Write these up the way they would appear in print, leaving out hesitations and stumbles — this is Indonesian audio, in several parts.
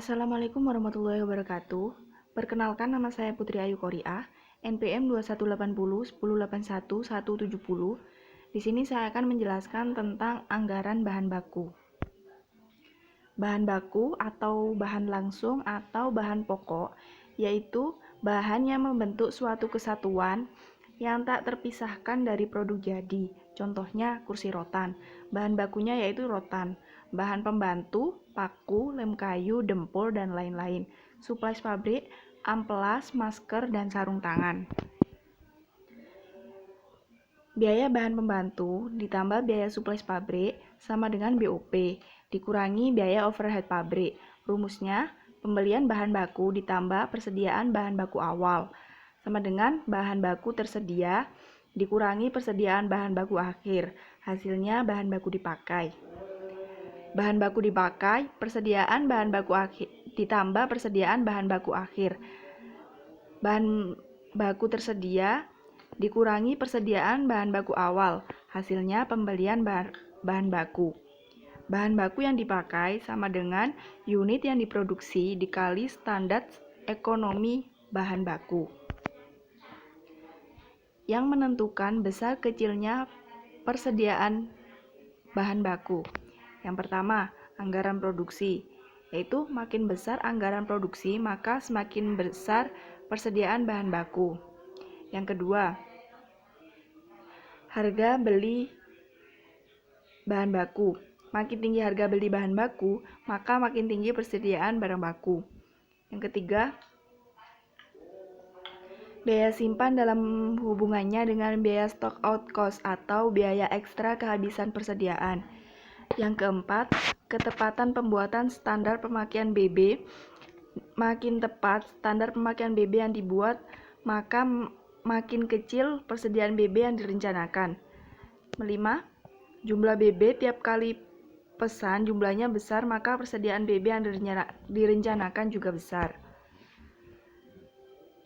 Assalamualaikum warahmatullahi wabarakatuh. Perkenalkan, nama saya Putri Ayu Koriah, NPM 2180 1081 170. Di sini saya akan menjelaskan tentang anggaran bahan baku. Bahan baku atau bahan langsung atau bahan pokok yaitu bahan yang membentuk suatu kesatuan yang tak terpisahkan dari produk jadi. Contohnya kursi rotan. Bahan bakunya yaitu rotan. Bahan pembantu, paku, lem kayu, dempul, dan lain-lain. Suplai pabrik, amplas, masker, dan sarung tangan. Biaya bahan pembantu ditambah biaya suplai pabrik sama dengan BOP, dikurangi biaya overhead pabrik. Rumusnya, pembelian bahan baku ditambah persediaan bahan baku awal, sama dengan bahan baku tersedia dikurangi persediaan bahan baku akhir. Hasilnya bahan baku dipakai. Bahan baku dipakai, persediaan bahan baku akhir ditambah persediaan bahan baku akhir. Bahan baku tersedia dikurangi persediaan bahan baku awal, hasilnya pembelian bahan baku. Bahan baku yang dipakai sama dengan unit yang diproduksi dikali standar ekonomi bahan baku. Yang menentukan besar kecilnya persediaan bahan baku. Yang pertama, anggaran produksi, yaitu makin besar anggaran produksi maka semakin besar persediaan bahan baku. Yang kedua, harga beli bahan baku. Makin tinggi harga beli bahan baku, maka makin tinggi persediaan barang baku. Yang ketiga, biaya simpan dalam hubungannya dengan biaya stock out cost atau biaya ekstra kehabisan persediaan. Yang keempat, ketepatan pembuatan standar pemakaian BB. Makin tepat standar pemakaian BB yang dibuat, maka makin kecil persediaan BB yang direncanakan. 5. Jumlah BB tiap kali pesan jumlahnya besar, maka persediaan BB yang direncanakan juga besar.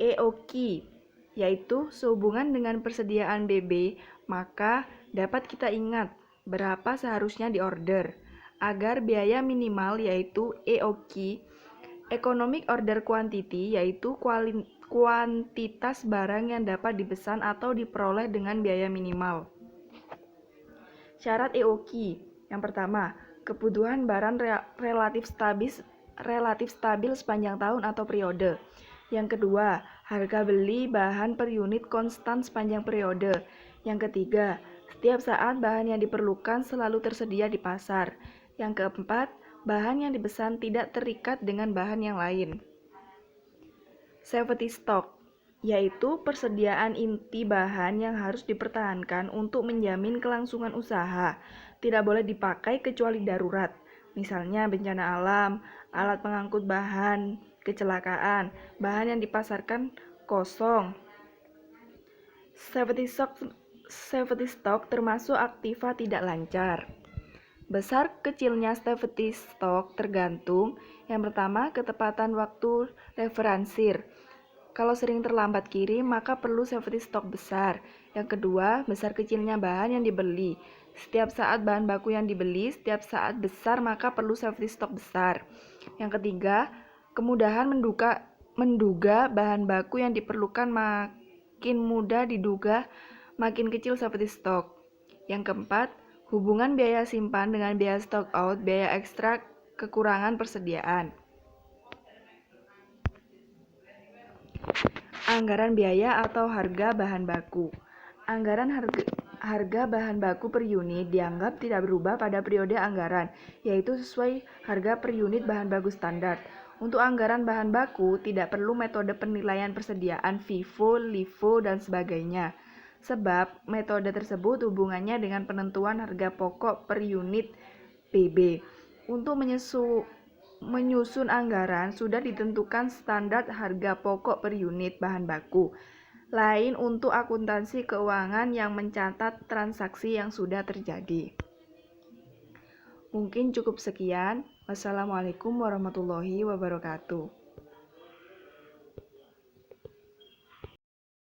EOQ, yaitu sehubungan dengan persediaan BB, maka dapat kita ingat berapa seharusnya diorder, agar biaya minimal yaitu EOQ, Economic Order Quantity, yaitu kuantitas barang yang dapat dipesan atau diperoleh dengan biaya minimal. Syarat EOQ, yang pertama, kebutuhan barang relatif stabil sepanjang tahun atau periode. Yang kedua, harga beli bahan per unit konstan sepanjang periode. Yang ketiga, setiap saat bahan yang diperlukan selalu tersedia di pasar. Yang keempat, bahan yang dipesan tidak terikat dengan bahan yang lain. Safety stock, yaitu persediaan inti bahan yang harus dipertahankan untuk menjamin kelangsungan usaha. Tidak boleh dipakai kecuali darurat, misalnya bencana alam, alat pengangkut bahan, kecelakaan, bahan yang dipasarkan kosong. Safety stock termasuk aktiva tidak lancar. Besar kecilnya safety stock tergantung, yang pertama, ketepatan waktu referansir. Kalau sering terlambat kirim, maka perlu safety stock besar. Yang kedua, besar kecilnya bahan yang dibeli. Setiap saat bahan baku yang dibeli, setiap saat besar, maka perlu safety stock besar. Yang ketiga, kemudahan menduga bahan baku yang diperlukan makin mudah diduga, makin kecil safety stock. Yang keempat, hubungan biaya simpan dengan biaya stock out, biaya ekstra kekurangan persediaan. Anggaran biaya atau harga bahan baku. Anggaran harga bahan baku per unit dianggap tidak berubah pada periode anggaran, yaitu sesuai harga per unit bahan baku standar. Untuk anggaran bahan baku tidak perlu metode penilaian persediaan FIFO, LIFO, dan sebagainya. Sebab metode tersebut hubungannya dengan penentuan harga pokok per unit PB. Untuk menyusun anggaran sudah ditentukan standar harga pokok per unit bahan baku. Lain untuk akuntansi keuangan yang mencatat transaksi yang sudah terjadi. Mungkin cukup sekian. Wassalamualaikum warahmatullahi wabarakatuh.